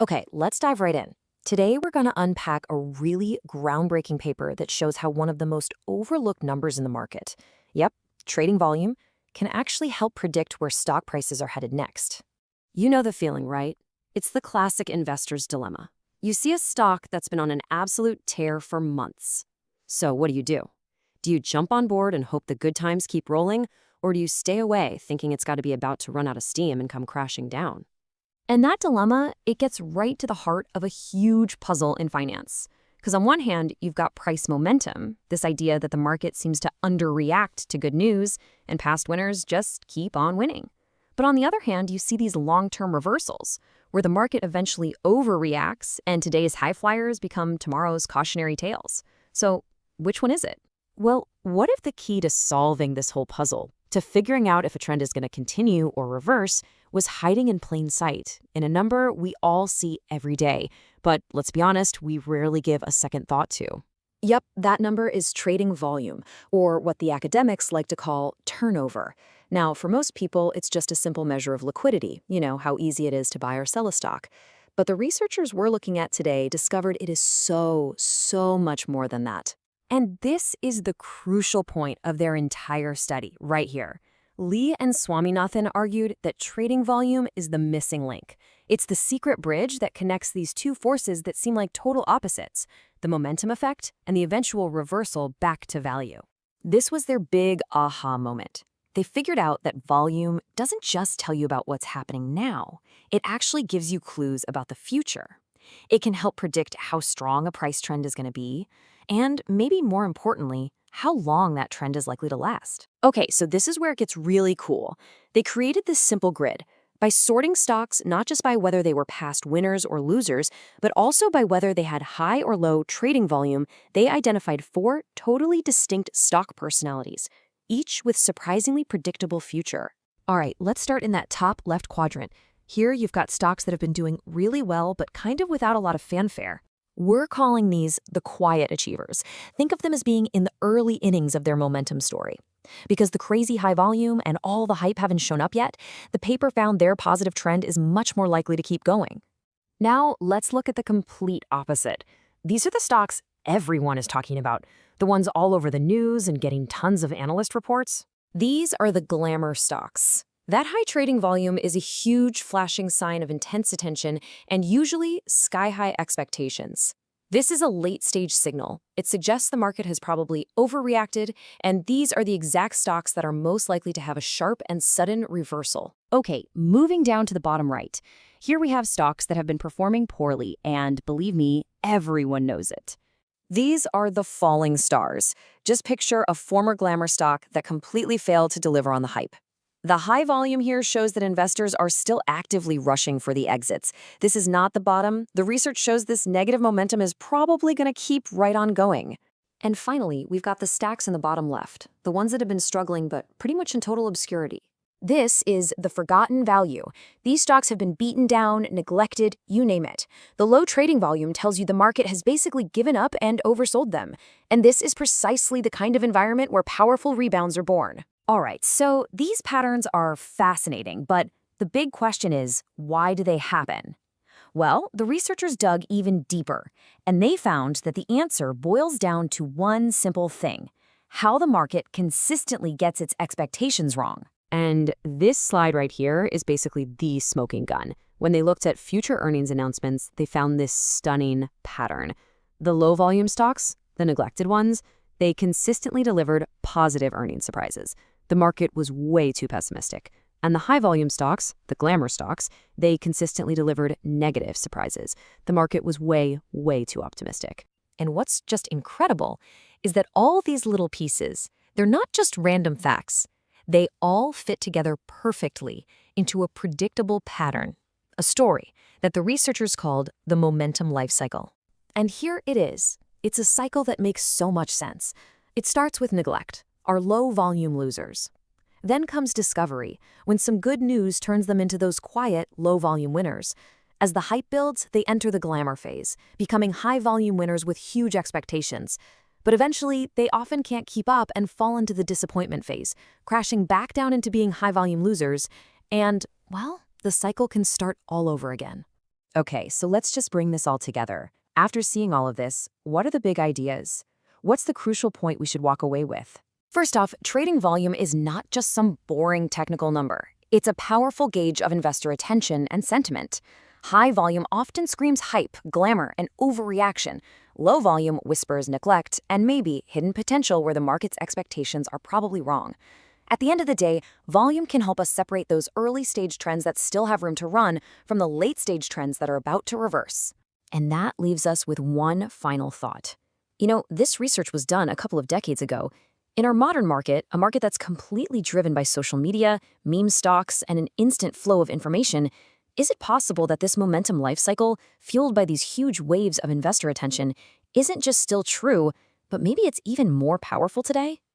Okay, let's dive right in. Today, we're going to unpack a really groundbreaking paper that shows how one of the most overlooked numbers in the market, yep, trading volume, can actually help predict where stock prices are headed next. You know the feeling, right? It's the classic investor's dilemma. You see a stock that's been on an absolute tear for months. So what do? Do you jump on board and hope the good times keep rolling, or do you stay away thinking it's got to be about to run out of steam and come crashing down? And that dilemma, it gets right to the heart of a huge puzzle in finance. Because on one hand, you've got price momentum, this idea that the market seems to underreact to good news, and past winners just keep on winning. But on the other hand, you see these long-term reversals, where the market eventually overreacts and today's high flyers become tomorrow's cautionary tales. So which one is it? Well, what if the key to solving this whole puzzle, to figuring out if a trend is going to continue or reverse, was hiding in plain sight in a number we all see every day, but let's be honest, we rarely give a second thought to? Yep, that number is trading volume, or what the academics like to call turnover. Now, for most people, it's just a simple measure of liquidity, how easy it is to buy or sell a stock. But the researchers we're looking at today discovered it is so much more than that. And this is the crucial point of their entire study, right here. Lee and Swaminathan argued that trading volume is the missing link. It's the secret bridge that connects these two forces that seem like total opposites, the momentum effect and the eventual reversal back to value. This was their big aha moment. They figured out that volume doesn't just tell you about what's happening now. It actually gives you clues about the future. It can help predict how strong a price trend is going to be, and maybe more importantly, how long that trend is likely to last. Okay, so this is where it gets really cool. They created this simple grid by sorting stocks not just by whether they were past winners or losers, but also by whether they had high or low trading volume. They identified 4 totally distinct stock personalities, each with surprisingly predictable future. All right, let's start in that top left quadrant. Here you've got stocks that have been doing really well, but kind of without a lot of fanfare. We're calling these the quiet achievers. Think of them as being in the early innings of their momentum story. Because the crazy high volume and all the hype haven't shown up yet, the paper found their positive trend is much more likely to keep going. Now, let's look at the complete opposite. These are the stocks everyone is talking about, the ones all over the news and getting tons of analyst reports. These are the glamour stocks. That high trading volume is a huge flashing sign of intense attention and usually sky-high expectations. This is a late-stage signal. It suggests the market has probably overreacted, and these are the exact stocks that are most likely to have a sharp and sudden reversal. Okay, moving down to the bottom right. Here we have stocks that have been performing poorly, and believe me, everyone knows it. These are the falling stars. Just picture a former glamour stock that completely failed to deliver on the hype. The high volume here shows that investors are still actively rushing for the exits. This is not the bottom. The research shows this negative momentum is probably going to keep right on going. And finally, we've got the stacks in the bottom left, the ones that have been struggling but pretty much in total obscurity. This is the forgotten value. These stocks have been beaten down, neglected, you name it. The low trading volume tells you the market has basically given up and oversold them. And this is precisely the kind of environment where powerful rebounds are born. All right, so these patterns are fascinating, but the big question is, why do they happen? Well, the researchers dug even deeper, and they found that the answer boils down to one simple thing: how the market consistently gets its expectations wrong. And this slide right here is basically the smoking gun. When they looked at future earnings announcements, they found this stunning pattern. The low-volume stocks, the neglected ones, they consistently delivered positive earnings surprises. The market was way too pessimistic. And the high-volume stocks, the glamour stocks, they consistently delivered negative surprises. The market was way too optimistic. And what's just incredible is that all these little pieces, they're not just random facts. They all fit together perfectly into a predictable pattern, a story that the researchers called the momentum life cycle. And here it is. It's a cycle that makes so much sense. It starts with neglect, our low-volume losers. Then comes discovery, when some good news turns them into those quiet, low-volume winners. As the hype builds, they enter the glamour phase, becoming high-volume winners with huge expectations. But eventually, they often can't keep up and fall into the disappointment phase, crashing back down into being high-volume losers. And, well, the cycle can start all over again. Okay, so let's just bring this all together. After seeing all of this, what are the big ideas? What's the crucial point we should walk away with? First off, trading volume is not just some boring technical number. It's a powerful gauge of investor attention and sentiment. High volume often screams hype, glamour, and overreaction. Low volume whispers neglect and maybe hidden potential where the market's expectations are probably wrong. At the end of the day, volume can help us separate those early stage trends that still have room to run from the late stage trends that are about to reverse. And that leaves us with one final thought. This research was done a couple of decades ago. In our modern market, a market that's completely driven by social media, meme stocks, and an instant flow of information, is it possible that this momentum life cycle, fueled by these huge waves of investor attention, isn't just still true, but maybe it's even more powerful today?